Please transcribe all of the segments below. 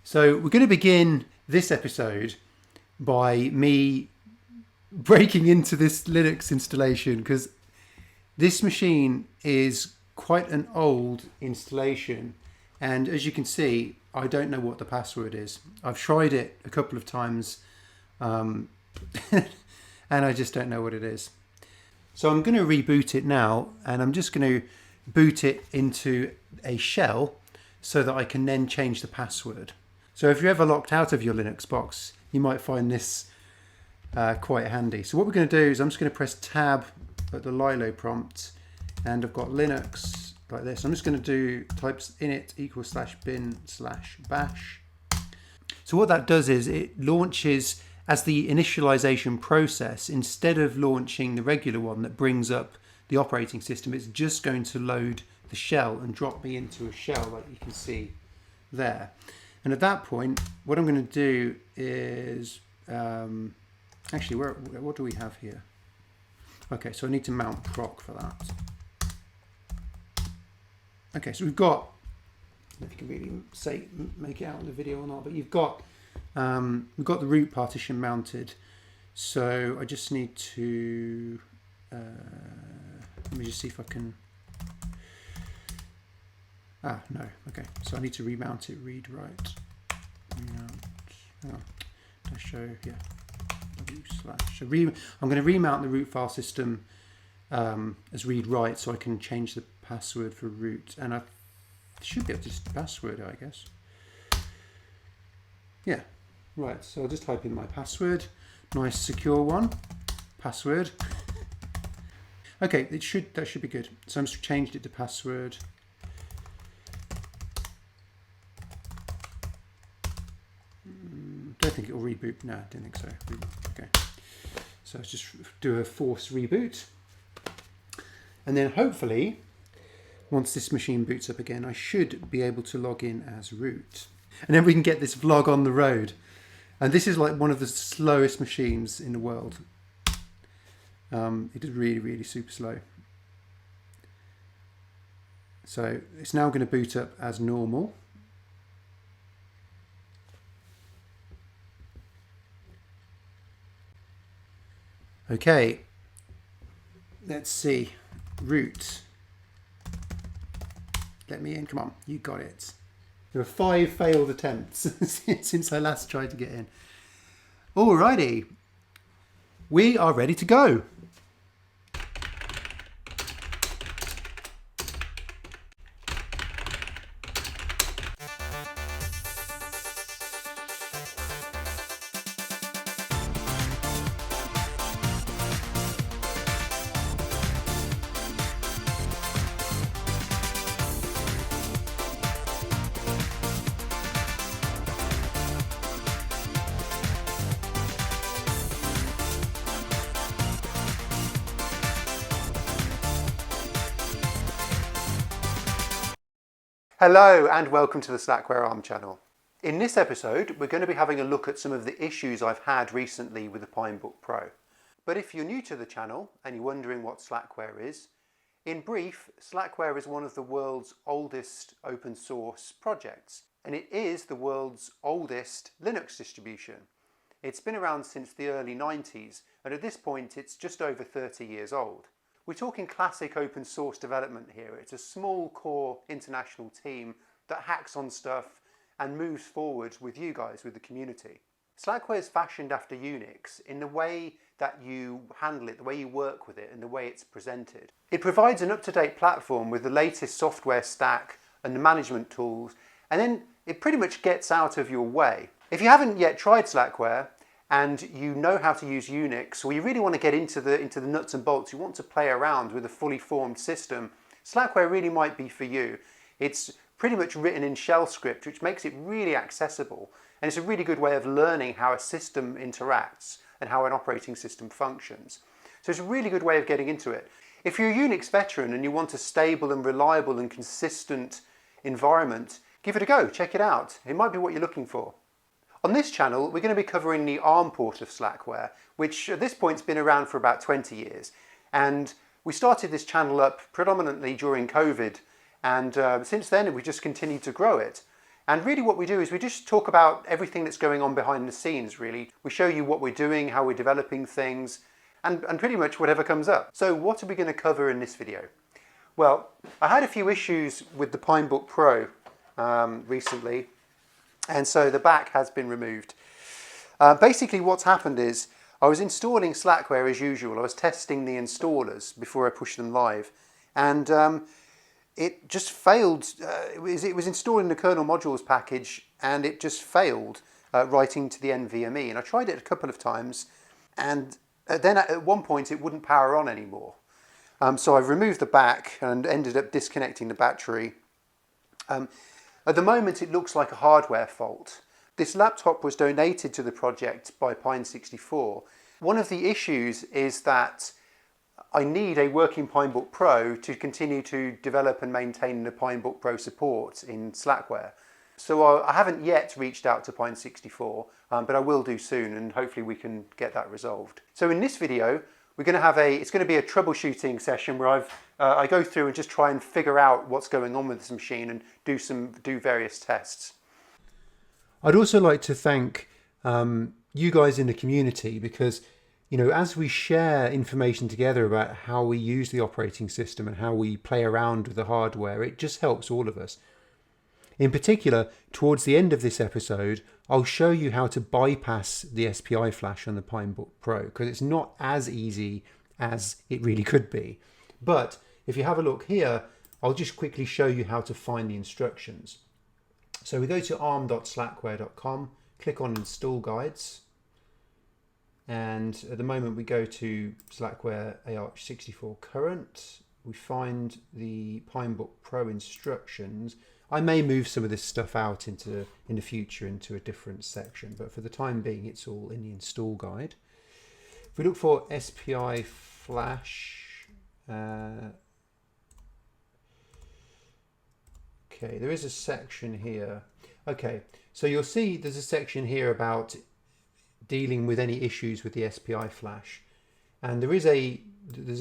So we're going to begin this episode by me breaking into this Linux installation because this machine is quite an old installation, and as you can see, I don't know what the password is. I've tried it a couple of times and I just don't know what it is. So I'm going to reboot it now, and I'm just going to boot it into a shell so that I can then change the password. So if you're ever locked out of your Linux box, you might find this quite handy. So what we're going to do is I'm just going to press tab at the Lilo prompt, and I've got Linux like this. I'm just going to do types init =bin/bash. So what that does is it launches as the initialization process. Instead of launching the regular one that brings up the operating system, it's just going to load the shell and drop me into a shell like you can see there. And at that point, what I'm going to do is, actually, what do we have here? Okay, so I need to mount proc for that. Okay, so we've got, I don't know if you can really make it out in the video or not, but we've got the root partition mounted. So I just need to, let me just see if I can, no, okay. So I need to remount it, read write, remount, show, yeah, w/. So I'm going to remount the root file system as read write so I can change the password for root, and I should be able to just password it, I guess. Yeah, right, so I'll just type in my password, nice secure one, password. Okay, that should be good. So I'm just changed it to password. Don't think it will reboot. No, I don't think so. Okay, so let's just do a force reboot, and then hopefully once this machine boots up again, I should be able to log in as root, and then we can get this vlog on the road. And this is like one of the slowest machines in the world. It is really, really super slow. So it's now going to boot up as normal. Okay, let's see, root, let me in, come on, you got it. There were 5 failed attempts since I last tried to get in. Alrighty, we are ready to go. Hello and welcome to the Slackware ARM channel. In this episode, we're going to be having a look at some of the issues I've had recently with the Pinebook Pro. But if you're new to the channel and you're wondering what Slackware is, in brief, Slackware is one of the world's oldest open source projects, and it is the world's oldest Linux distribution. It's been around since the early 90s, and at this point it's just over 30 years old. We're talking classic open source development here. It's a small core international team that hacks on stuff and moves forward with you guys, with the community. Slackware is fashioned after Unix in the way that you handle it, the way you work with it, and the way it's presented. It provides an up-to-date platform with the latest software stack and the management tools, and then it pretty much gets out of your way. If you haven't yet tried Slackware, and you know how to use Unix, or you really want to get into the nuts and bolts, you want to play around with a fully formed system, Slackware really might be for you. It's pretty much written in shell script, which makes it really accessible, and it's a really good way of learning how a system interacts and how an operating system functions. So it's a really good way of getting into it. If you're a Unix veteran and you want a stable and reliable and consistent environment, give it a go, check it out. It might be what you're looking for. On this channel, we're going to be covering the ARM port of Slackware, which at this point has been around for about 20 years. And we started this channel up predominantly during COVID, and since then we've just continued to grow it. And really what we do is we just talk about everything that's going on behind the scenes, really. We show you what we're doing, how we're developing things, and pretty much whatever comes up. So what are we going to cover in this video? Well, I had a few issues with the Pinebook Pro recently, and so the back has been removed. Basically what's happened is I was installing Slackware as usual. I was testing the installers before I pushed them live, and it just failed. It was installing the kernel modules package, and it just failed writing to the NVMe. And I tried it a couple of times, and then at one point it wouldn't power on anymore. So I've removed the back and ended up disconnecting the battery. At the moment it looks like a hardware fault. This laptop was donated to the project by Pine64. One of the issues is that I need a working Pinebook Pro to continue to develop and maintain the Pinebook Pro support in Slackware. So I haven't yet reached out to Pine64, but I will do soon, and hopefully we can get that resolved. So in this video, we're going to have it's going to be a troubleshooting session where I go through and just try and figure out what's going on with this machine and do various tests. I'd also like to thank you guys in the community, because as we share information together about how we use the operating system and how we play around with the hardware, it just helps all of us. In particular, towards the end of this episode, I'll show you how to bypass the SPI flash on the Pinebook Pro, because it's not as easy as it really could be. But if you have a look here, I'll just quickly show you how to find the instructions. So we go to arm.slackware.com, click on Install Guides, and at the moment we go to Slackware ARch64 Current. We find the Pinebook Pro instructions. I may move some of this stuff out in the future into a different section, but for the time being it's all in the install guide. If we look for SPI flash, okay, there is a section here. Okay, so you'll see there's a section here about dealing with any issues with the SPI flash, and there's a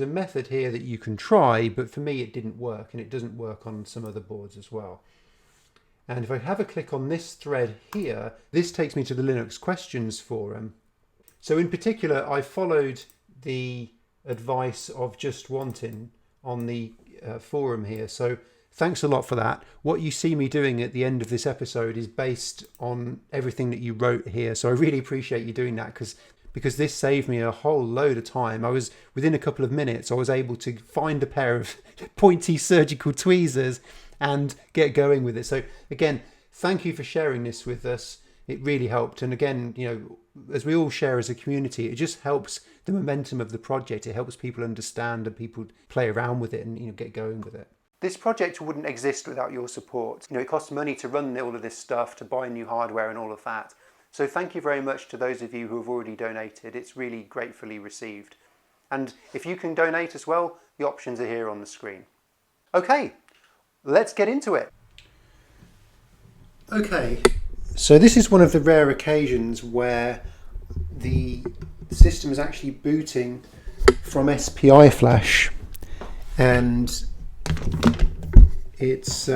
method here that you can try, but for me it didn't work, and it doesn't work on some other boards as well. And if I have a click on this thread here, this takes me to the Linux questions forum. So in particular, I followed the advice of Just Wanting on the forum here. So thanks a lot for that. What you see me doing at the end of this episode is based on everything that you wrote here. So I really appreciate you doing that, because this saved me a whole load of time. Within a couple of minutes, I was able to find a pair of pointy surgical tweezers and get going with it. So again, thank you for sharing this with us. It really helped. And again, as we all share as a community, it just helps the momentum of the project. It helps people understand and people play around with it and get going with it. This project wouldn't exist without your support. It costs money to run all of this stuff, to buy new hardware and all of that. So thank you very much to those of you who have already donated. It's really gratefully received. And if you can donate as well, the options are here on the screen. Okay, let's get into it. Okay, so this is one of the rare occasions where the system is actually booting from SPI flash, and it's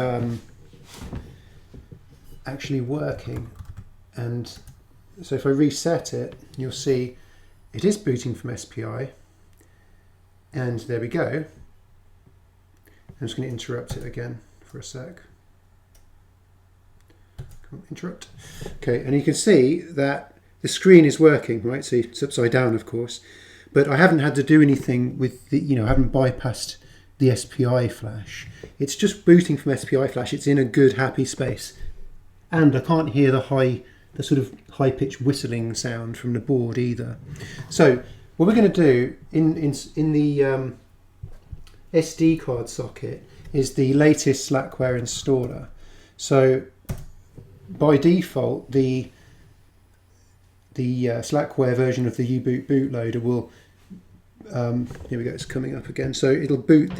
actually working. And so if I reset it, you'll see it is booting from SPI, and there we go. I'm just going to interrupt it again for a sec. Interrupt. Okay, and you can see that the screen is working, right? So it's upside down, of course, but I haven't had to do anything with the, I haven't bypassed the SPI flash. It's just booting from SPI flash. It's in a good, happy space, and I can't hear the sort of high-pitched whistling sound from the board either. So what we're going to do in the SD card socket is the latest Slackware installer. So by default, the Slackware version of the U-boot bootloader will, here we go, it's coming up again. So it'll boot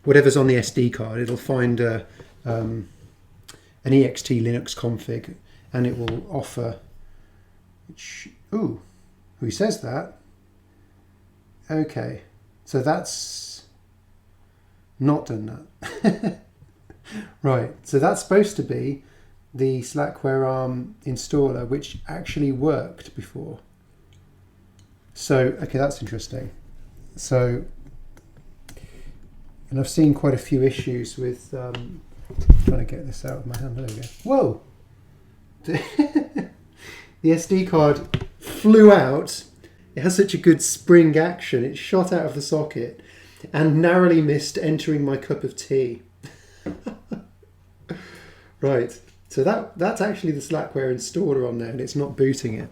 whatever's on the SD card. It'll find an ext Linux config, and it will offer, ooh, who says that? Okay, so that's not done that. Right, so that's supposed to be the Slackware ARM installer, which actually worked before. So, okay, that's interesting. So, and I've seen quite a few issues with, trying to get this out of my hand, there we go. Whoa! The SD card flew out. It has such a good spring action. It shot out of the socket and narrowly missed entering my cup of tea. Right, so that's actually the Slackware installer on there, and it's not booting it.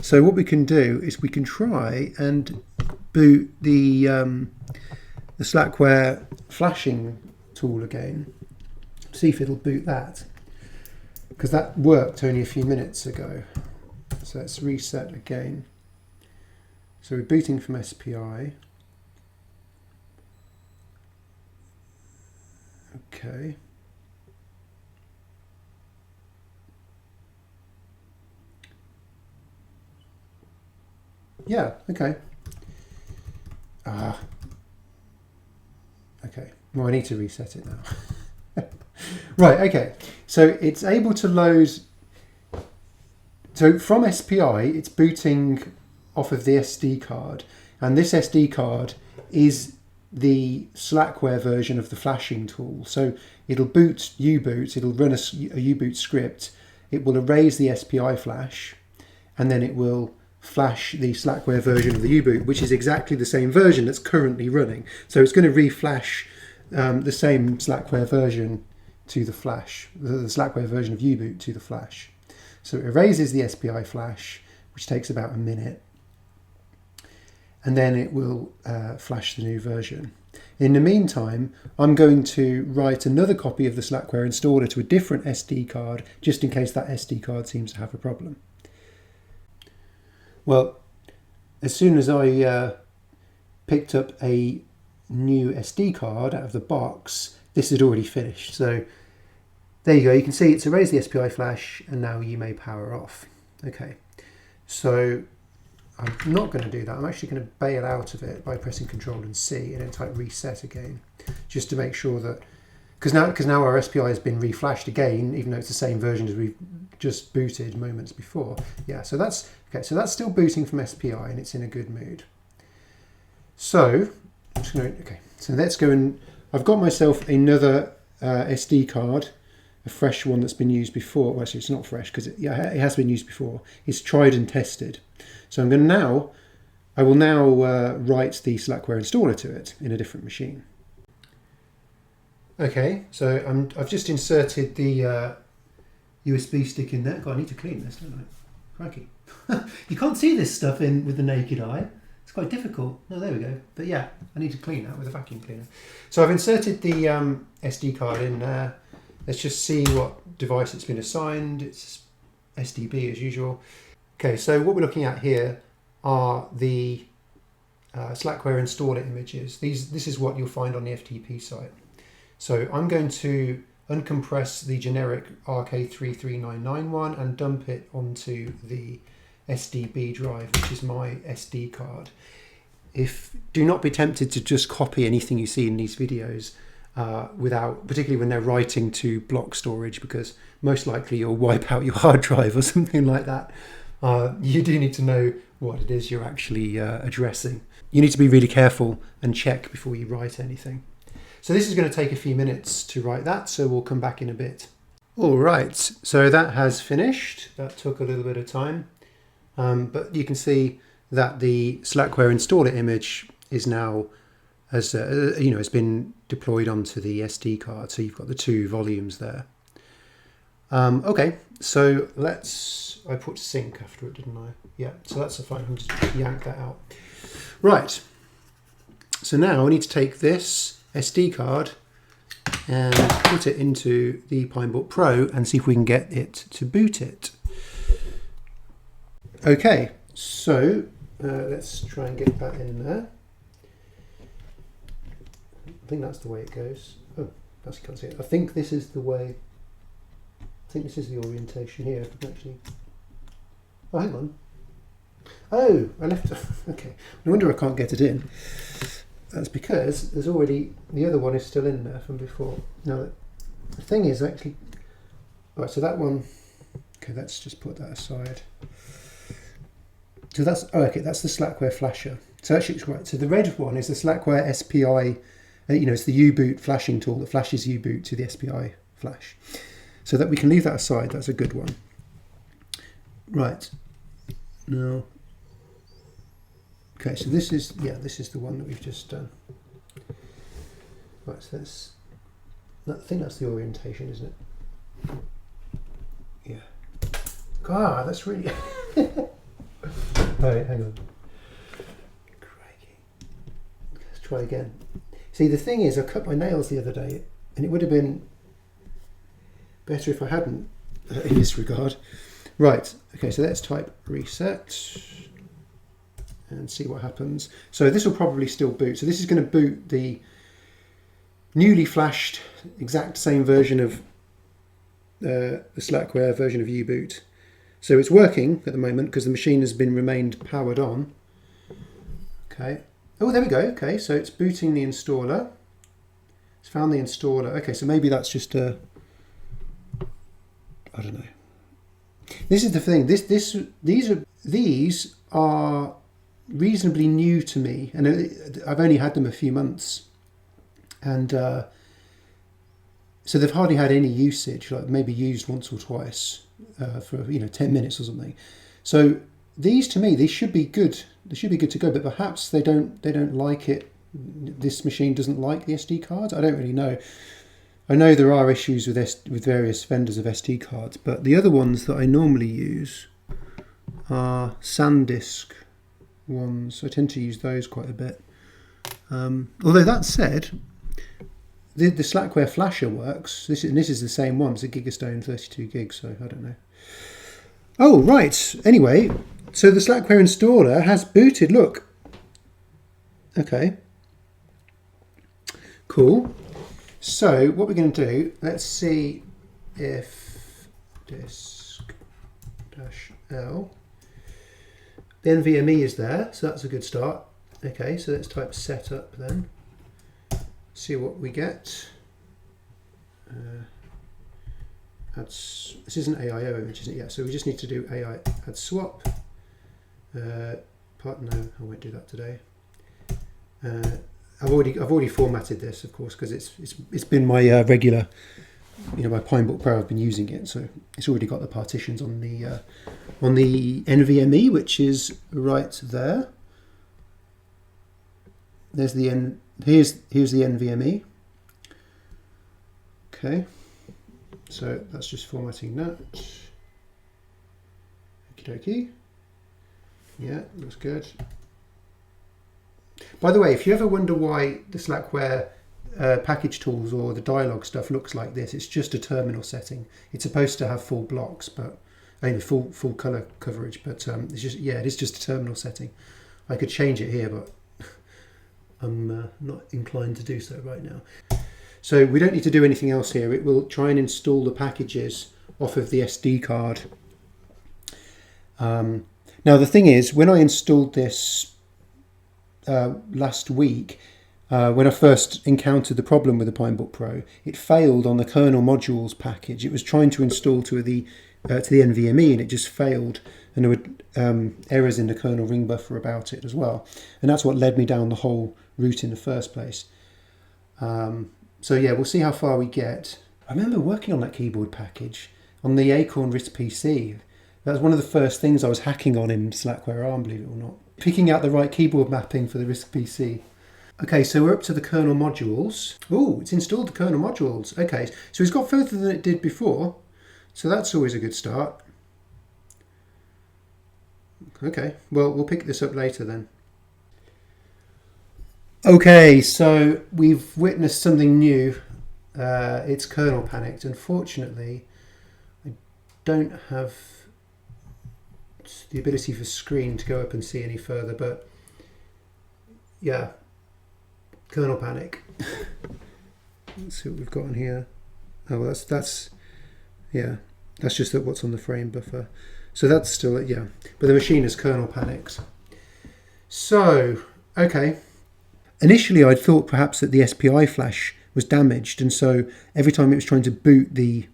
So what we can do is we can try and boot the Slackware flashing tool again. See if it'll boot that, because that worked only a few minutes ago. So let's reset again. So we're booting from SPI. Okay. Yeah, okay. Okay, well, I need to reset it now. Right, okay. So it's able to load. So from SPI, it's booting off of the SD card. And this SD card is the Slackware version of the flashing tool. So it'll boot U-boot, it'll run a U-boot script, it will erase the SPI flash, and then it will flash the Slackware version of the U-boot, which is exactly the same version that's currently running. So it's going to reflash the same Slackware version to the flash, the Slackware version of U-boot to the flash. So it erases the SPI flash, which takes about a minute, and then it will flash the new version. In the meantime, I'm going to write another copy of the Slackware installer to a different SD card, just in case that SD card seems to have a problem. Well, as soon as I picked up a new SD card out of the box, this had already finished. So there you go, you can see it's erased the SPI flash, and now you may power off. Okay, so I'm not going to do that. I'm actually going to bail out of it by pressing Control and C and then type reset again, just to make sure that, because now our SPI has been reflashed again, even though it's the same version as we've just booted moments before. Yeah, so that's okay. So that's still booting from SPI, and it's in a good mood. So I'm just going to, okay. So let's go and I've got myself another SD card, a fresh one that's been used before. Well, actually, it's not fresh because it has been used before. It's tried and tested. So I'm going to I will now write the Slackware installer to it in a different machine. Okay, so I've just inserted the USB stick in there. God, I need to clean this, don't I? Crikey. You can't see this stuff with the naked eye. It's quite difficult. No, there we go. But yeah, I need to clean that with a vacuum cleaner. So I've inserted the SD card in there. Let's just see what device it's been assigned. It's SDB as usual. Okay, so what we're looking at here are the Slackware installer images. This is what you'll find on the FTP site. So I'm going to uncompress the generic RK33991 and dump it onto the SDB drive, which is my SD card. Do not be tempted to just copy anything you see in these videos particularly when they're writing to block storage, because most likely you'll wipe out your hard drive or something like that. You do need to know what it is you're actually addressing. You need to be really careful and check before you write anything. So this is going to take a few minutes to write that, so we'll come back in a bit. All right, so that has finished. That took a little bit of time, but you can see that the Slackware installer image is now, has been deployed onto the SD card. So you've got the two volumes there. Okay, so I put sync after it, didn't I? Yeah, so that's fine. I'll just yank that out. Right. So now I need to take this SD card and put it into the Pinebook Pro and see if we can get it to boot it. Okay, so let's try and get that in there. I think that's the way it goes. Oh, I can't see it. I think this is the way. I think this is the orientation here. Actually, oh, hang on. Oh, I left. Okay, no wonder I can't get it in. That's because there's already, the other one is still in there from before. Now, the thing is, actually, Right, so that one, okay, let's just put that aside. So that's, oh, okay, that's the Slackware flasher. So actually it's right. So the red one is the Slackware SPI, it's the U-boot flashing tool that flashes U-boot to the SPI flash. So that we can leave that aside, that's a good one. Right, now, okay, so this is the one that we've just done. Right, so I think that's the orientation, isn't it? Yeah. God, that's really... Right, hang on. Crikey. Let's try again. See, the thing is, I cut my nails the other day, and it would have been better if I hadn't, in this regard. Right, okay, so let's type reset and see what happens. So this will probably still boot. So this is going to boot the newly flashed, exact same version of the Slackware version of U-boot. So it's working at the moment because the machine has remained powered on. Okay. Oh, there we go. Okay, so it's booting the installer. It's found the installer. Okay, so maybe that's just a... I don't know. This is the thing. These are reasonably new to me, and I've only had them a few months, and so they've hardly had any usage. Like maybe used once or twice for 10 minutes or something. So these, to me, these should be good. They should be good to go. But perhaps they don't like it. This machine doesn't like the SD cards. I don't really know. I know there are issues with various vendors of SD cards, but the other ones that I normally use are SanDisk ones. I tend to use those quite a bit. Although that said, the Slackware flasher works. This is the same one. It's a Gigastone 32 gig, so I don't know. Oh, right. Anyway, so the Slackware installer has booted. Look. Okay. Cool. So what we're going to do, let's see if disk-L, the NVMe is there, so that's a good start. Okay, so let's type setup then, see what we get. This isn't AIO image, isn't it? Yeah, so we just need to do AI add swap. No, I won't do that today. I've already formatted this, of course, because it's been my regular, my Pinebook Pro. I've been using it, so it's already got the partitions on the NVMe, which is right there. There's the here's the NVMe. Okay, so that's just formatting that. Okie dokie. Yeah, looks good. By the way, if you ever wonder why the Slackware package tools or the dialog stuff looks like this, it's just a terminal setting. It's supposed to have full blocks, but full color coverage, but it's just, it is just a terminal setting. I could change it here, but I'm not inclined to do so right now. So we don't need to do anything else here. It will try and install the packages off of the SD card. Now the thing is, when I installed this last week, when I first encountered the problem with the Pinebook Pro, it failed on the kernel modules package. It was trying to install to the NVMe, and it just failed, and there were errors in the kernel ring buffer about it as well, and that's what led me down the whole route in the first place. So yeah, we'll see how far we get. I remember working on that keyboard package on the Acorn RISC PC. That was one of the first things I was hacking on in Slackware ARM, believe it or not. Picking out the right keyboard mapping for the RISC PC. Okay, so we're up to the kernel modules. Oh, it's installed the kernel modules. Okay, so it's got further than it did before. So that's always a good start. Okay, well, we'll pick this up later then. Okay, so we've witnessed something new. It's kernel panicked. Unfortunately, I don't have the ability for screen to go up and see any further, but yeah, kernel panic. Let's see what we've got on here. Oh, well, that's just what's on the frame buffer. So that's still, yeah, but the machine is kernel panicked. So, okay. Initially, I'd thought perhaps that the SPI flash was damaged, and so every time it was trying to boot the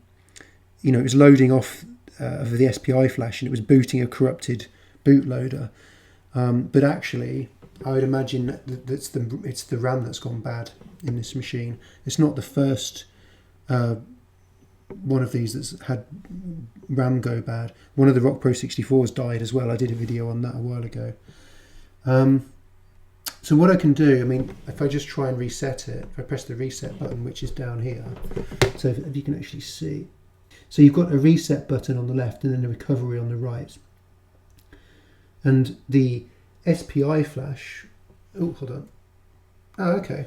it was loading off of the SPI flash and it was booting a corrupted bootloader. But actually, I would imagine that it's the RAM that's gone bad in this machine. It's not the first one of these that's had RAM go bad. One of the Rock Pro 64s died as well. I did a video on that a while ago. So what I can do, I mean, if I just try and reset it, if I press the reset button, which is down here, so if you can actually see. So you've got a reset button on the left and then a recovery on the right. And the SPI flash, oh, hold on. Oh, okay.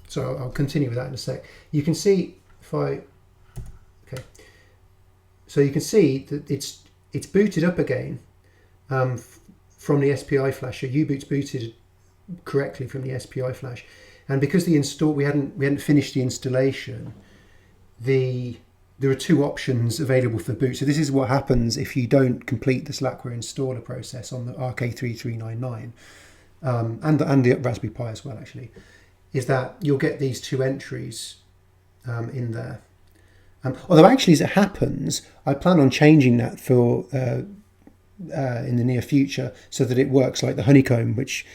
So I'll continue with that in a sec. You can see okay. So you can see that it's booted up again from the SPI flash. So U-boot's booted correctly from the SPI flash, and because we hadn't finished the installation, there are two options available for boot. So this is what happens if you don't complete the Slackware installer process on the RK3399 and the Raspberry Pi as well, actually, is that you'll get these two entries in there. Although actually, as it happens, I plan on changing that for in the near future so that it works like the honeycomb, which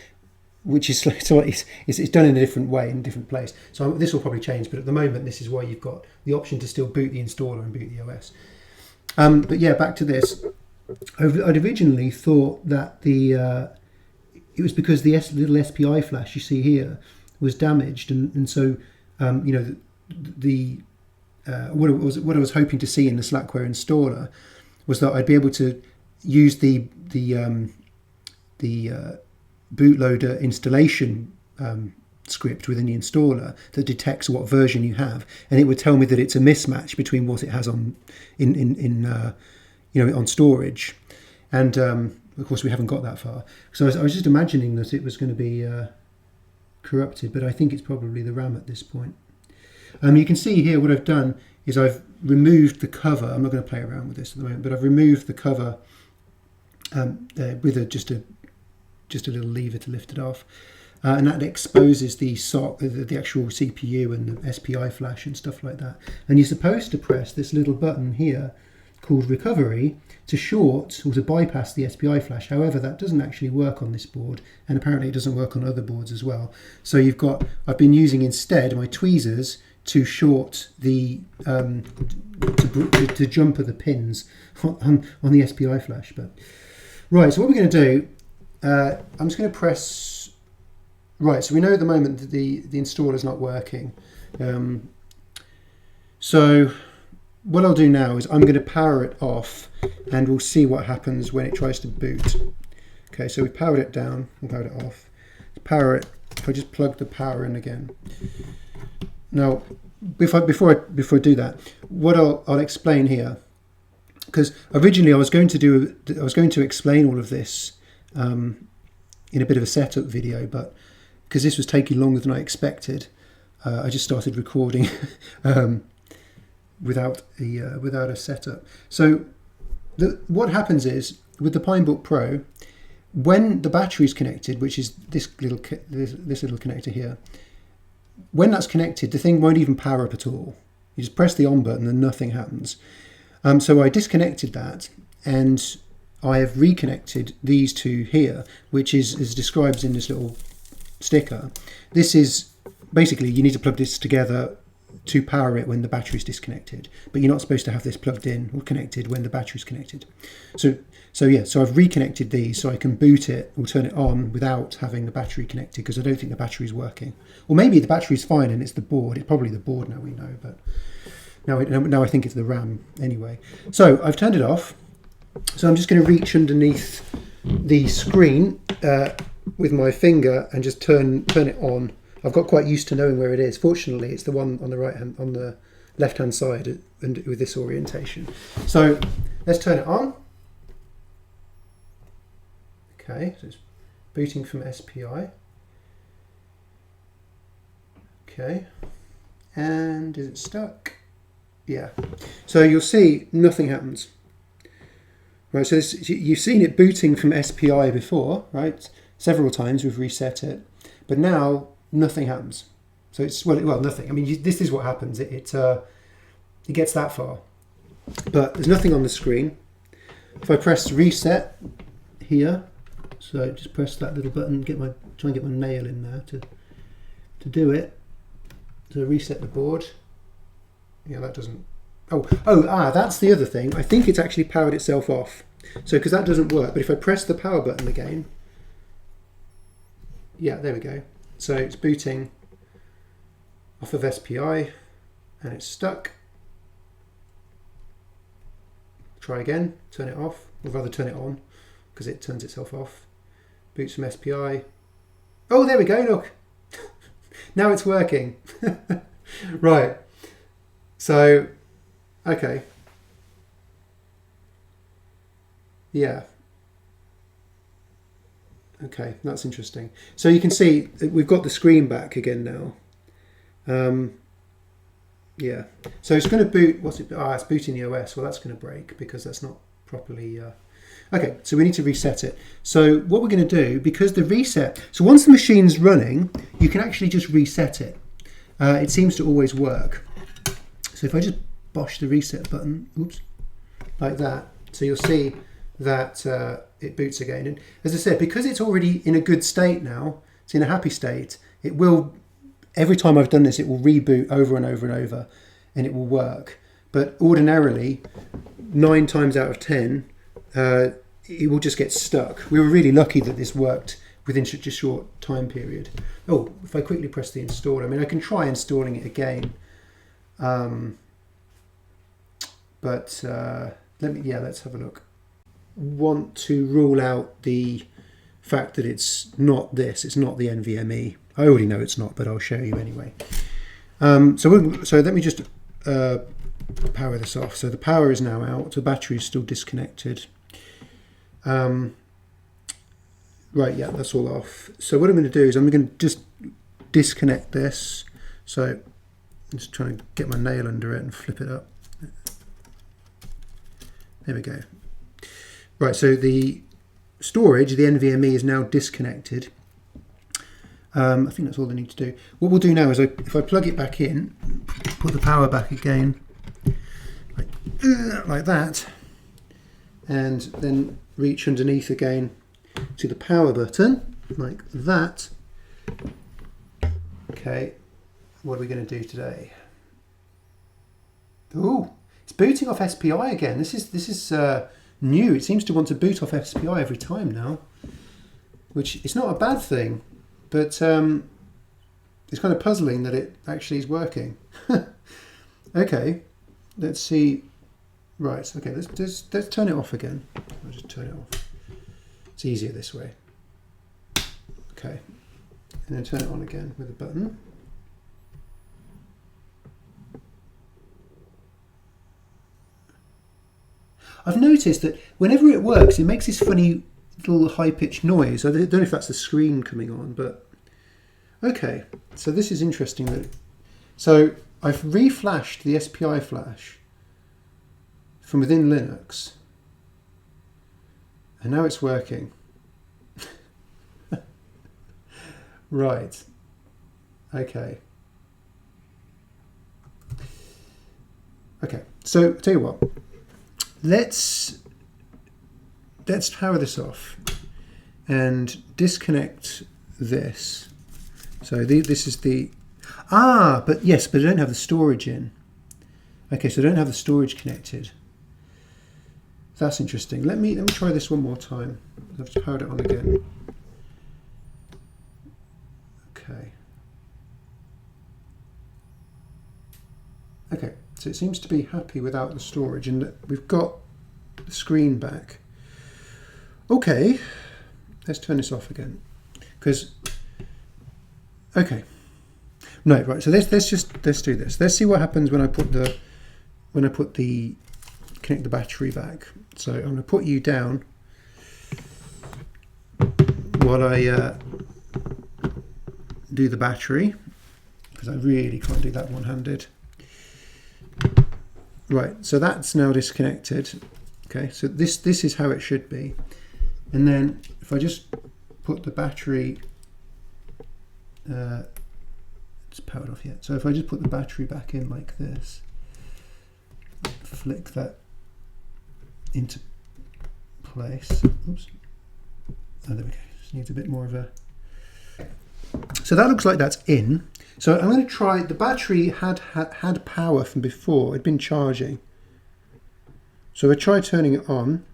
is it's done in a different way in a different place. So this will probably change, but at the moment this is why you've got the option to still boot the installer and boot the OS. But yeah, back to this. I'd originally thought that it was because the little SPI flash you see here was damaged, and so what I was hoping to see in the Slackware installer was that I'd be able to use the bootloader installation script within the installer that detects what version you have, and it would tell me that it's a mismatch between what it has on on storage, and of course we haven't got that far. So I was just imagining that it was going to be corrupted, but I think it's probably the RAM at this point. You can see here what I've done is I've removed the cover. I'm not going to play around with this at the moment, but I've removed the cover with just a little lever to lift it off, and that exposes the actual CPU and the SPI flash and stuff like that. And you're supposed to press this little button here called recovery to short or to bypass the SPI flash. However, that doesn't actually work on this board, and apparently it doesn't work on other boards as well. So I've been using instead my tweezers to short the to jumper the pins on the SPI flash. But right, so what we're going to do, I'm just going to press. Right, so we know at the moment that the installer is not working. So what I'll do now is I'm going to power it off, and we'll see what happens when it tries to boot. Okay, so we powered it down and powered it off. Power it. If I just plug the power in again. Now, before I do that, what I'll explain here, because originally I was going to explain all of this in a bit of a setup video, but because this was taking longer than I expected, I just started recording without a setup. So what happens is with the Pinebook Pro, when the battery is connected, which is this little connector here, when that's connected, the thing won't even power up at all. You just press the on button and nothing happens. So I disconnected that, and I have reconnected these two here, which is described in this little sticker. This is basically, you need to plug this together to power it when the battery is disconnected, but you're not supposed to have this plugged in or connected when the battery is connected. So I've reconnected these so I can boot it or turn it on without having the battery connected, because I don't think the battery is working. Or maybe the battery is fine and it's the board. It's probably the board now, we know, but now I think it's the RAM anyway. So I've turned it off. So I'm just going to reach underneath the screen with my finger and just turn it on. I've got quite used to knowing where it is. Fortunately, it's the one on the left-hand side, and with this orientation. So let's turn it on. Okay, so it's booting from SPI. Okay, and is it stuck? Yeah. So you'll see nothing happens. Right, so you've seen it booting from SPI before, right? Several times we've reset it, but now nothing happens. So it's well nothing. I mean, this is what happens. It gets that far, but there's nothing on the screen. If I press reset here, so just press that little button, try and get my nail in there to do it. So reset the board. Yeah, that doesn't. That's the other thing. I think it's actually powered itself off. So because that doesn't work, but if I press the power button again, yeah, there we go. So it's booting off of SPI and it's stuck. Try again, turn it off, or rather turn it on because it turns itself off. Boots from SPI. Oh, there we go, look. Now it's working. Right. So, okay. Yeah. Okay, that's interesting. So you can see we've got the screen back again now. Yeah. So it's going to boot. What's it? It's booting the OS. Well, that's going to break because that's not properly. Okay, so we need to reset it. So what we're going to do, because the reset. So once the machine's running, you can actually just reset it. It seems to always work. So if I just bosh the reset button, oops, like that, so you'll see that it boots again. And as I said, because it's already in a good state now, it's in a happy state, it will, every time I've done this, it will reboot over and over and over, and it will work. But ordinarily, 9 times out of 10, it will just get stuck. We were really lucky that this worked within such a short time period. Oh, if I quickly press the installer, I mean, I can try installing it again. Let's have a look. Want to rule out the fact that it's not it's not the NVMe. I already know it's not, but I'll show you anyway. So let me just power this off. So the power is now out, the battery is still disconnected. Right, yeah, that's all off. So what I'm going to do is I'm going to just disconnect this. So I'm just trying to get my nail under it and flip it up. There we go. Right, so the storage, the NVMe, is now disconnected. I think that's all I need to do. What we'll do now is if I plug it back in, put the power back again, like that, and then reach underneath again to the power button, like that. Okay, what are we going to do today? Oh, it's booting off SPI again. This is new. It seems to want to boot off SPI every time now, which is not a bad thing, but it's kind of puzzling that it actually is working. Okay, let's see. Right, okay, let's turn it off again. I'll just turn it off. It's easier this way. Okay, and then turn it on again with a button. I've noticed that whenever it works, it makes this funny little high-pitched noise. I don't know if that's the screen coming on, but okay. So this is interesting. So I've reflashed the SPI flash from within Linux, and now it's working. Right. Okay. Okay. So tell you what. Let's power this off and disconnect this. So this is the but yes, but I don't have the storage in. Okay, so I don't have the storage connected. That's interesting. Let me try this one more time. I've just powered it on again. Okay. Okay. So it seems to be happy without the storage, and we've got the screen back. Okay, let's turn this off again. Because, okay, no, right. So let's do this. Let's see what happens when I connect the battery back. So I'm going to put you down while I do the battery, because I really can't do that one-handed. Right, so that's now disconnected. Okay, so this is how it should be. And then if I just put the battery, it's powered off yet. So if I just put the battery back in like this, flick that into place. Oops. Oh, there we go. Just needs a bit more of a... So that looks like that's in. So I'm going to try, the battery had power from before, it'd been charging. So I tried turning it on,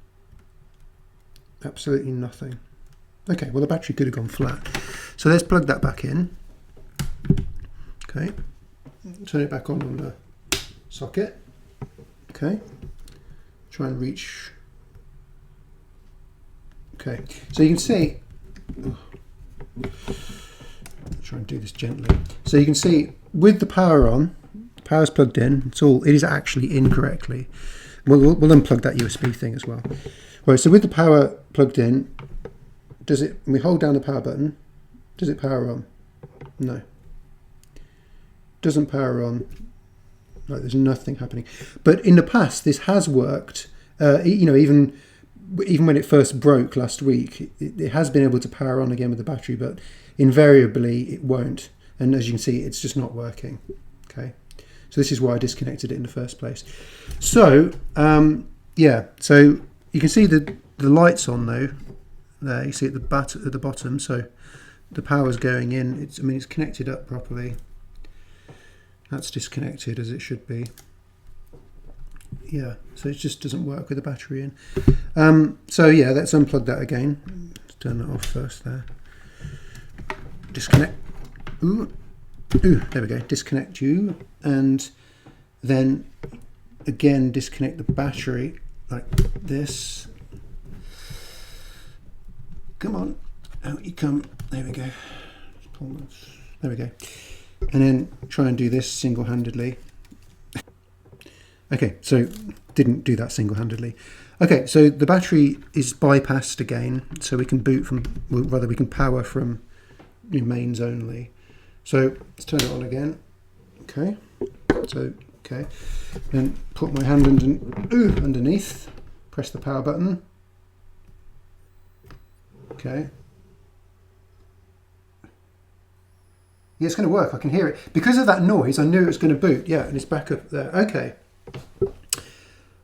absolutely nothing. Okay, well the battery could have gone flat. So let's plug that back in. Okay, turn it back on the socket. Okay, try and reach. Okay, so you can see, try and do this gently. So you can see with the power on, power's plugged in, it is actually in correctly. We'll unplug that USB thing as well. Right, so with the power plugged in, when we hold down the power button, does it power on? No. Doesn't power on. Like, there's nothing happening. But in the past, this has worked. You know, even when it first broke last week, it has been able to power on again with the battery, but invariably it won't. And as you can see, it's just not working. Okay. So this is why I disconnected it in the first place. So, yeah, so you can see the lights on though. There, you see at the bottom. So the power's going in. It's connected up properly. That's disconnected as it should be. Yeah, so it just doesn't work with the battery in. So yeah, let's unplug that again. Let's turn that off first there. Disconnect. Ooh, there we go. Disconnect you, and then again disconnect the battery like this. Come on, out you come. There we go. There we go. And then try and do this single-handedly. Okay, so didn't do that single-handedly. Okay, so the battery is bypassed again, so we can boot from, well, rather we can power from mains only. So let's turn it on again. Okay, so okay, then put my hand underneath, press the power button. Okay. Yeah, it's going to work. I can hear it. Because of that noise, I knew it was going to boot. Yeah, and it's back up there. Okay.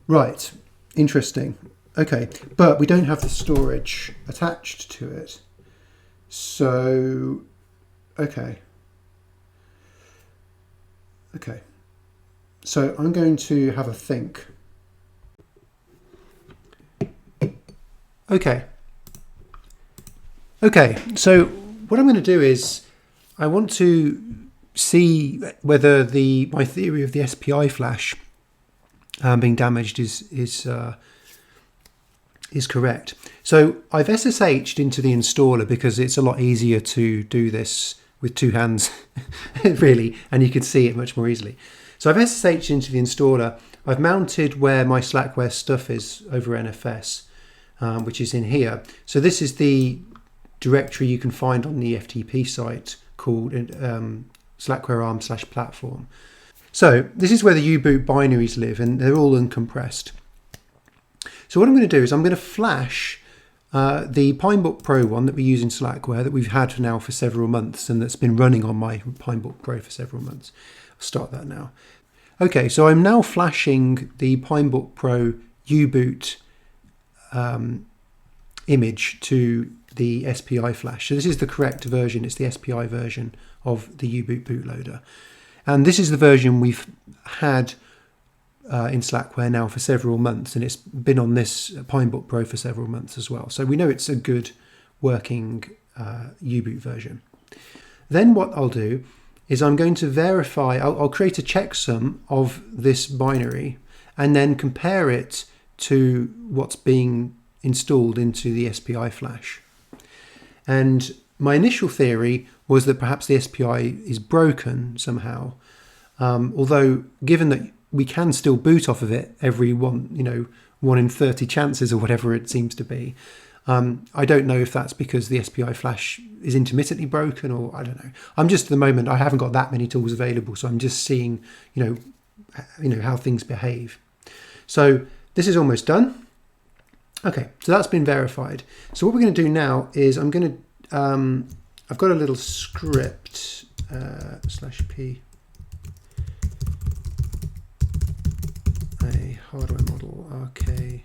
Right. Interesting. Okay. But we don't have the storage attached to it. So, okay. Okay. So I'm going to have a think. Okay. Okay. So what I'm going to do is I want to see whether my theory of the SPI flash being damaged is correct. So I've SSH'd into the installer because it's a lot easier to do this with two hands, really, and you can see it much more easily. So I've SSH'd into the installer. I've mounted where my Slackware stuff is over NFS, which is in here. So this is the directory you can find on the FTP site called Slackware ARM/platform. So this is where the U-boot binaries live, and they're all uncompressed. So what I'm going to do is I'm going to flash the Pinebook Pro one that we use in Slackware that we've had now for several months and that's been running on my Pinebook Pro for several months. I'll start that now. Okay, so I'm now flashing the Pinebook Pro U-boot image to the SPI flash. So this is the correct version. It's the SPI version of the U-boot bootloader. And this is the version we've had in Slackware now for several months, and it's been on this Pinebook Pro for several months as well. So we know it's a good working U-boot version. Then what I'll do is I'm going to verify, I'll create a checksum of this binary and then compare it to what's being installed into the SPI flash. And my initial theory was that perhaps the SPI is broken somehow, although given that we can still boot off of it every 1 in 30 chances or whatever it seems to be, I don't know if that's because the SPI flash is intermittently broken, or I don't know. I'm just at the moment, I haven't got that many tools available, so I'm just seeing how things behave. So this is almost done. Okay, so that's been verified. So what we're going to do now is I'm going to, I've got a little script, /p. a hardware model, RK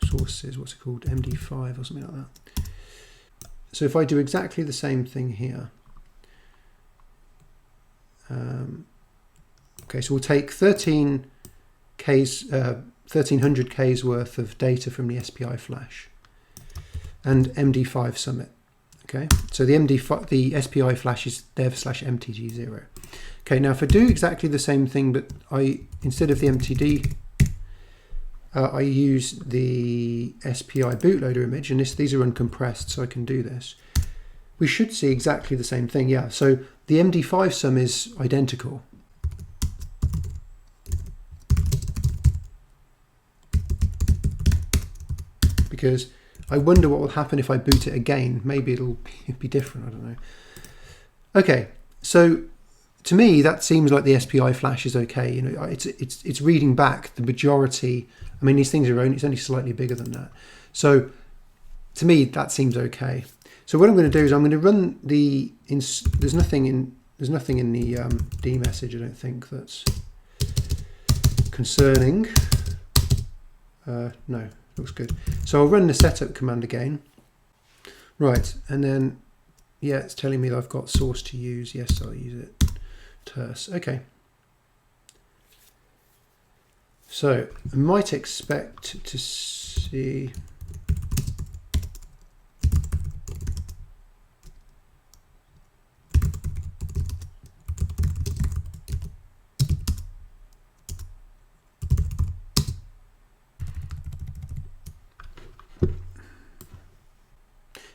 sources, what's it called, MD5 or something like that. So if I do exactly the same thing here, okay, so we'll take 1300 Ks worth of data from the SPI flash and MD5 sum it. Okay, so the SPI flash is dev/mtg0. Okay, now if I do exactly the same thing, but instead of the MTD, I use the SPI bootloader image, and these are uncompressed, so I can do this. We should see exactly the same thing, yeah. So the MD5 sum is identical. Because I wonder what will happen if I boot it again. Maybe it'll be different, I don't know. Okay, so to me that seems like the SPI flash is okay. You know, it's reading back the majority. I mean, these things are it's only slightly bigger than that. So to me that seems okay. So what I'm going to do is I'm going to run the there's nothing in the D message, I don't think, that's concerning. No, looks good. So I'll run the setup command again. Right, and then yeah, it's telling me that I've got source to use. Yes, I'll use it. Terse. Okay. So I might expect to see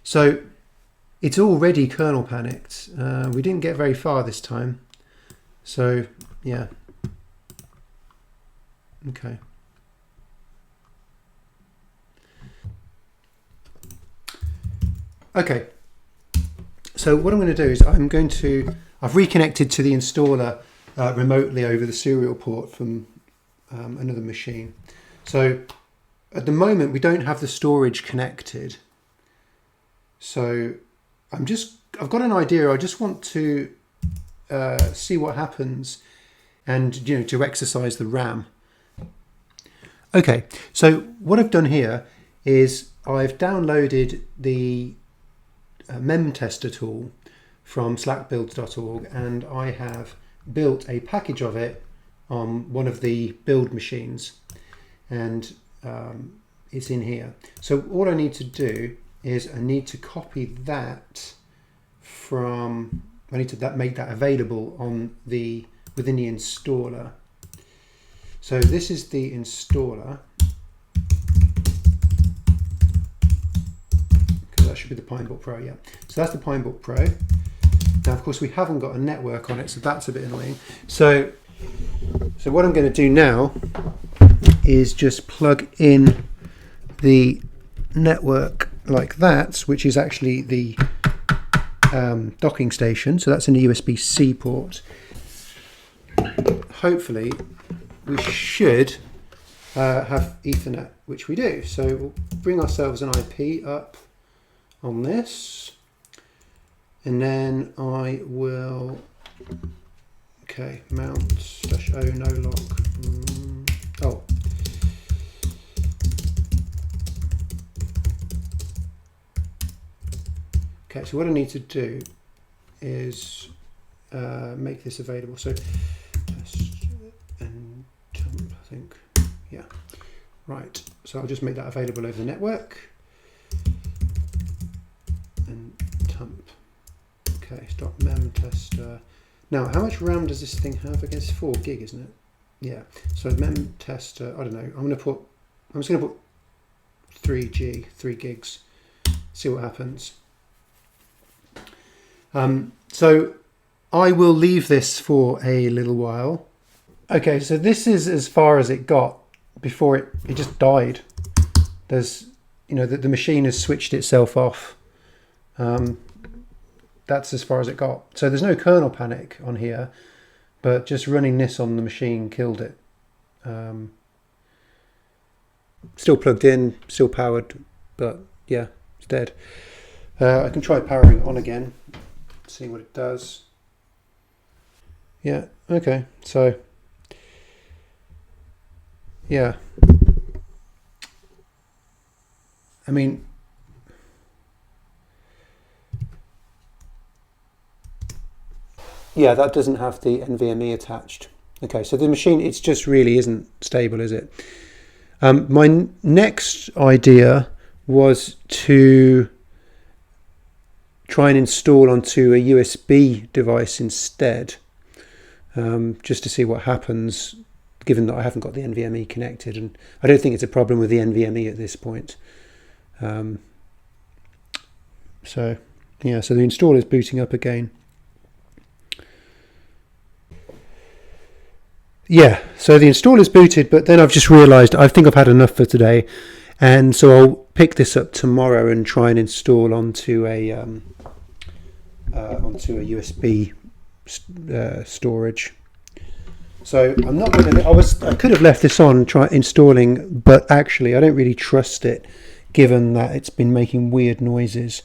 so it's already kernel panicked. We didn't get very far this time. So yeah. Okay. Okay. So what I'm going to do is I've reconnected to the installer remotely over the serial port from another machine. So at the moment we don't have the storage connected. So I've got an idea. I just want to see what happens, and to exercise the RAM. Okay, so what I've done here is I've downloaded the mem tester tool from slackbuilds.org, and I have built a package of it on one of the build machines, and it's in here. So all I need to do is I need to copy that from, I need to make that available within the installer. So this is the installer. Because that should be the Pinebook Pro, yeah. So that's the Pinebook Pro. Now, of course, we haven't got a network on it, so that's a bit annoying. So what I'm going to do now is just plug in the network like that, which is actually the docking station. So that's in the USB-C port. Hopefully we should have Ethernet, which we do. So we'll bring ourselves an IP up on this, and then I will, okay, mount /o no lock. Oh, okay, so what I need to do is make this available. So and I think, yeah, right. So I'll just make that available over the network. And tump. Okay, stop mem tester. Now, how much RAM does this thing have? I guess 4 gig, isn't it? Yeah. So mem tester. I don't know. I'm just going to put 3 gigs. See what happens. So I will leave this for a little while. Okay, so this is as far as it got before it just died. There's, the machine has switched itself off. That's as far as it got. So there's no kernel panic on here, but just running this on the machine killed it. Still plugged in, still powered, but yeah, it's dead. I can try powering it on again, see what it does. Yeah, okay, so Yeah. I mean, yeah, that doesn't have the NVMe attached. Okay, so the machine, it just really isn't stable, is it? My next idea was to try and install onto a USB device instead, just to see what happens, given that I haven't got the NVMe connected, and I don't think it's a problem with the NVMe at this point. So yeah, so the installer is booting up again. Yeah, so the installer's booted, but then I've just realised I think I've had enough for today, and so I'll pick this up tomorrow and try and install onto a USB storage. So I'm not going to. I could have left this on, try installing, but actually I don't really trust it, given that it's been making weird noises.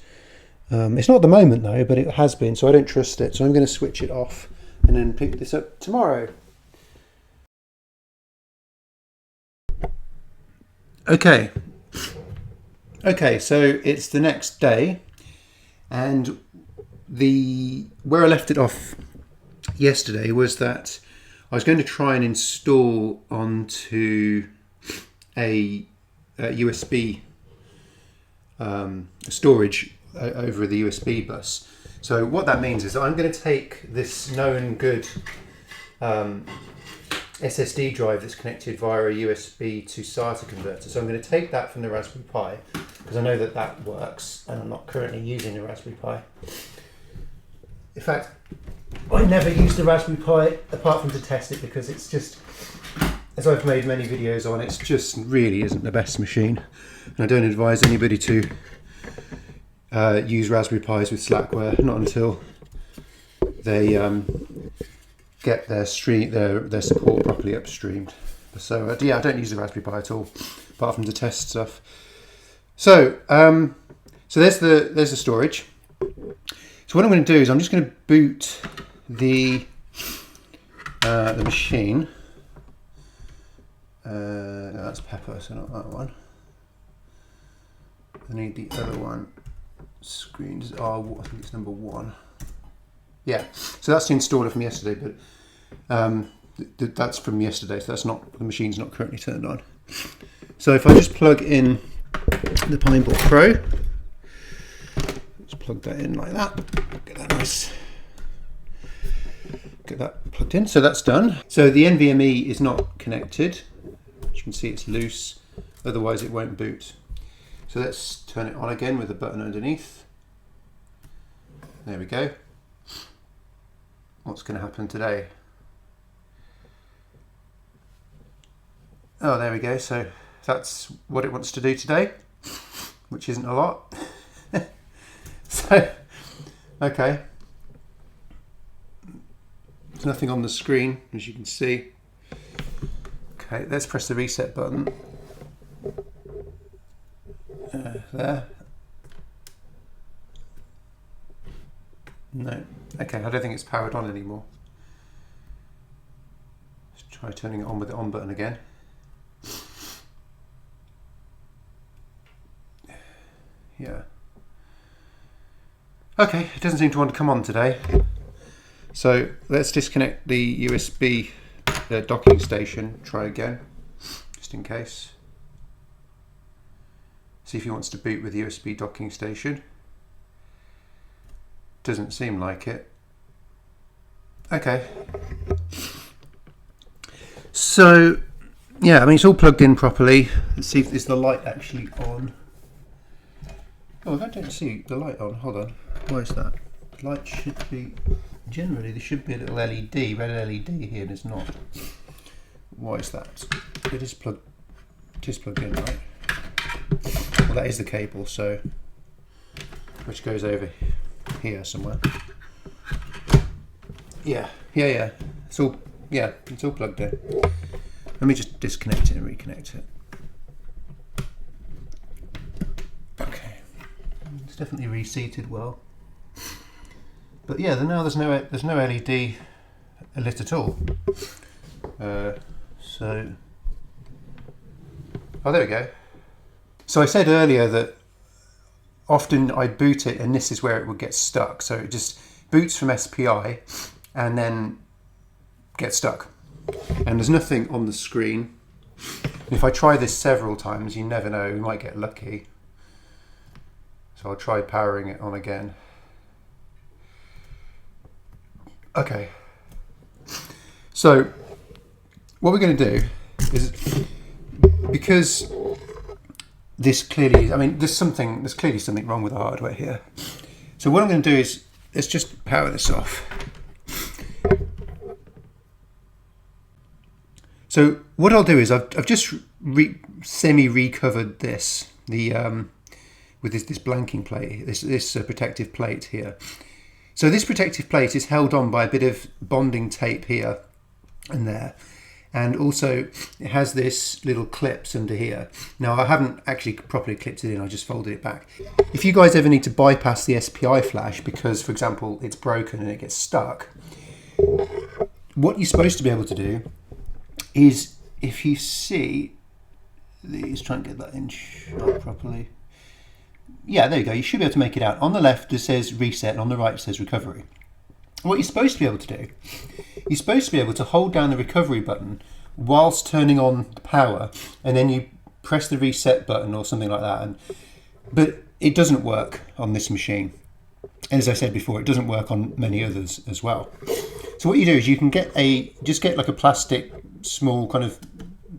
It's not at the moment though, but it has been, so I don't trust it. So I'm going to switch it off and then pick this up tomorrow. Okay, so it's the next day, and where I left it off yesterday was that I was going to try and install onto a USB storage over the USB bus. So what that means is that I'm going to take this known good SSD drive that's connected via a USB to SATA converter. So I'm going to take that from the Raspberry Pi, because I know that that works, and I'm not currently using the Raspberry Pi. In fact, I never use the Raspberry Pi apart from to test it, because it's just, as I've made many videos on, it's just really isn't the best machine. And I don't advise anybody to use Raspberry Pis with Slackware, not until they get their support properly upstreamed. So yeah, I don't use the Raspberry Pi at all, apart from to test stuff. So so there's the storage. So what I'm going to do is I'm just going to boot the machine. No, that's Pepper, so not that one. I need the other one. Screens are, I think it's number 1. Yeah, so that's the installer from yesterday, but that's from yesterday, so that's not, the machine's not currently turned on. So if I just plug in the Pinebook Pro, just plug that in like that, get that nice, get that plugged in, so that's done. So the NVMe is not connected, as you can see it's loose, otherwise it won't boot. So let's turn it on again with the button underneath. There we go. What's going to happen today? Oh, there we go. So that's what it wants to do today, which isn't a lot. So, okay. There's nothing on the screen, as you can see. Okay, let's press the reset button. There. No. Okay, I don't think it's powered on anymore. Let's try turning it on with the on button again. Yeah. Okay, it doesn't seem to want to come on today. So let's disconnect the USB docking station. Try again, just in case. See if he wants to boot with the USB docking station. Doesn't seem like it. Okay. So, yeah, I mean, it's all plugged in properly. Let's see if is the light actually on. Oh, I don't see the light on. Hold on. Why is that? The light should be, generally, there should be a little LED, red LED here, and it's not. Why is that? It is plugged in, right? Well, that is the cable, so, which goes over here somewhere. Yeah. It's all plugged in. Let me just disconnect it and reconnect it. Okay, it's definitely reseated well. But yeah, now there's no LED lit at all. So Oh, there we go. So I said earlier that often I'd boot it and this is where it would get stuck. So it just boots from SPI and then gets stuck. And there's nothing on the screen. If I try this several times, you never know, we might get lucky. So I'll try powering it on again. Okay. So what we're going to do is, because this clearly, I mean, there's clearly something wrong with the hardware here. So what I'm going to do is, let's just power this off. So what I'll do is I've just semi-recovered this, with this blanking plate, this protective plate here. So this protective plate is held on by a bit of bonding tape here and there. And also it has this little clips under here. Now I haven't actually properly clipped it in, I just folded it back. If you guys ever need to bypass the SPI flash because, for example, it's broken and it gets stuck, what you're supposed to be able to do is, if you see these, try and get that in shot properly. Yeah, there you go, you should be able to make it out. On the left it says reset and on the right it says recovery. What you're supposed to be able to do, you're supposed to be able to hold down the recovery button whilst turning on the power, and then you press the reset button or something like that. But it doesn't work on this machine. And as I said before, it doesn't work on many others as well. So what you do is you can get like a plastic, small kind of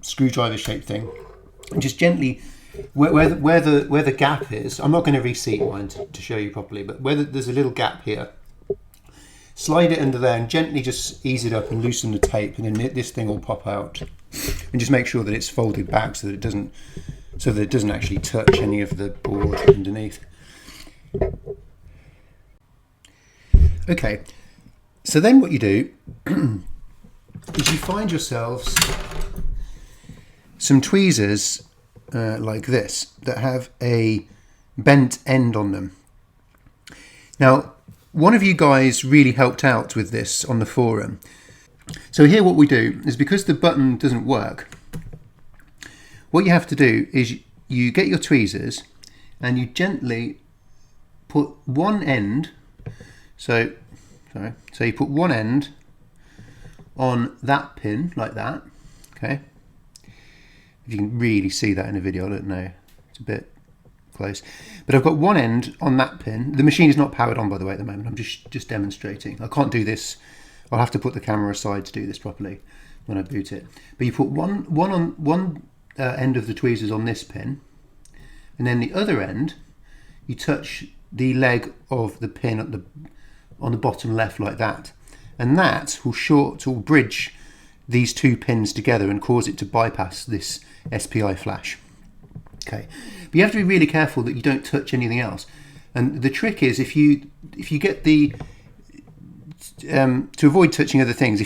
screwdriver shaped thing, and just gently, where the gap is, I'm not going to reseat mine to show you properly, but where there's a little gap here, slide it under there and gently just ease it up and loosen the tape, and then this thing will pop out. And just make sure that it's folded back so that it doesn't actually touch any of the board underneath. Okay, so then what you do is you find yourselves some tweezers like this that have a bent end on them. Now, one of you guys really helped out with this on the forum. So here what we do is, because the button doesn't work, what you have to do is you get your tweezers and you gently put one end, so you put one end on that pin like that, okay? If you can really see that in a video, I don't know, it's a bit close. But I've got one end on that pin. The machine is not powered on, by the way, at the moment. I'm just demonstrating. I can't do this. I'll have to put the camera aside to do this properly when I boot it. But you put one end of the tweezers on this pin, and then the other end, you touch the leg of the pin on the bottom left like that, and that will bridge these two pins together and cause it to bypass this SPI flash. Okay, but you have to be really careful that you don't touch anything else. And the trick is, if you get the to avoid touching other things,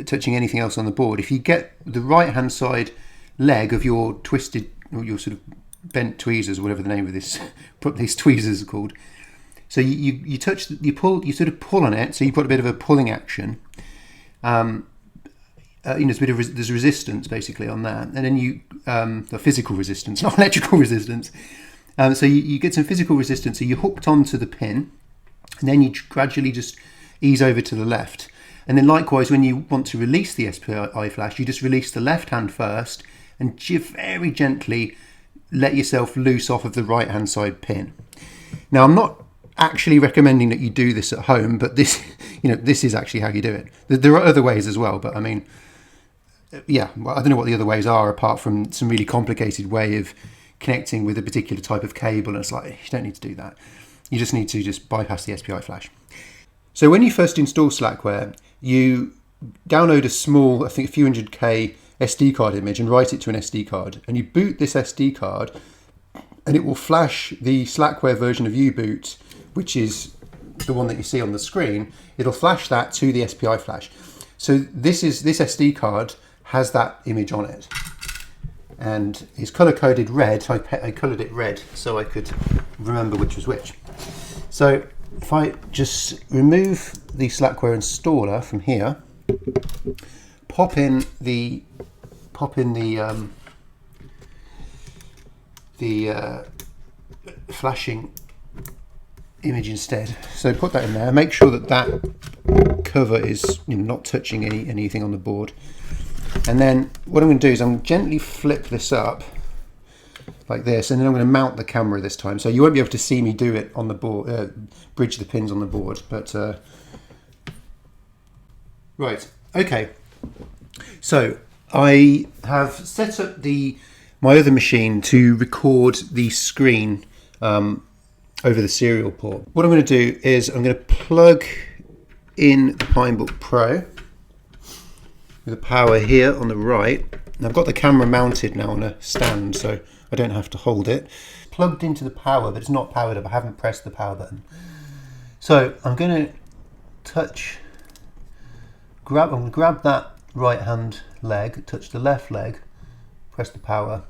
touching anything else on the board, if you get the right hand side leg of your twisted, or your sort of bent tweezers, or whatever the name of these tweezers are called, so you sort of pull on it, so you've got a bit of a pulling action. There's resistance basically on that, and then the physical resistance, not electrical resistance. So you get some physical resistance, so you're hooked onto the pin, and then you gradually just ease over to the left. And then likewise, when you want to release the SPI flash, you just release the left hand first, and very gently let yourself loose off of the right hand side pin. Now, I'm not actually recommending that you do this at home, but this is actually how you do it. There are other ways as well, but I mean, yeah, well, I don't know what the other ways are, apart from some really complicated way of connecting with a particular type of cable, and it's like, you don't need to do that. You just need to just bypass the SPI flash. So when you first install Slackware, you download a small, I think a few 100K SD card image and write it to an SD card, and you boot this SD card, and it will flash the Slackware version of U-Boot, which is the one that you see on the screen. It'll flash that to the SPI flash. So this SD card has that image on it, and it's color coded red. I colored it red so I could remember which was which. So if I just remove the Slackware installer from here, pop in the the flashing image instead. So put that in there. Make sure that that cover is not touching anything on the board. And then what I'm going to do is I'm gently flip this up like this, and then I'm going to mount the camera this time. So you won't be able to see me do it on the board, bridge the pins on the board. But right, okay. So I have set up my other machine to record the screen over the serial port. What I'm going to do is I'm going to plug in the Pinebook Pro with the power here on the right. And I've got the camera mounted now on a stand, so I don't have to hold it. Plugged into the power, but it's not powered up. I haven't pressed the power button. So I'm going to grab that right hand leg, touch the left leg, press the power.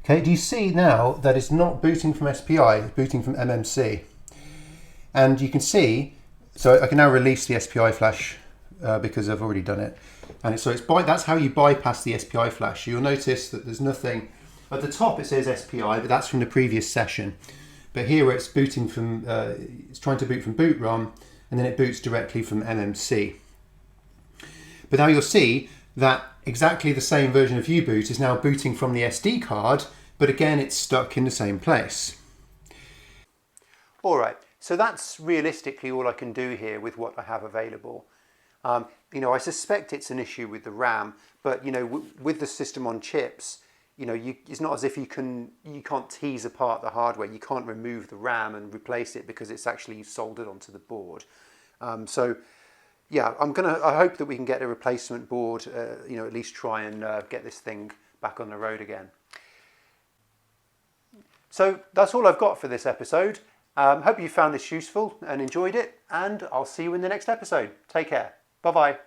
Okay, do you see now that it's not booting from SPI, it's booting from MMC? And you can see, so I can now release the SPI flash because I've already done it. And that's how you bypass the SPI flash. You'll notice that there's nothing, at the top it says SPI, but that's from the previous session. But here it's booting from, it's trying to boot from boot ROM, and then it boots directly from MMC. But now you'll see that exactly the same version of U-Boot is now booting from the SD card, but again it's stuck in the same place. Alright, so that's realistically all I can do here with what I have available. I suspect it's an issue with the RAM, but with the system on chips, it's not as if you can't tease apart the hardware. You can't remove the RAM and replace it because it's actually soldered onto the board. Yeah, I hope that we can get a replacement board, at least try and get this thing back on the road again. So that's all I've got for this episode. Hope you found this useful and enjoyed it, and I'll see you in the next episode. Take care. Bye-bye.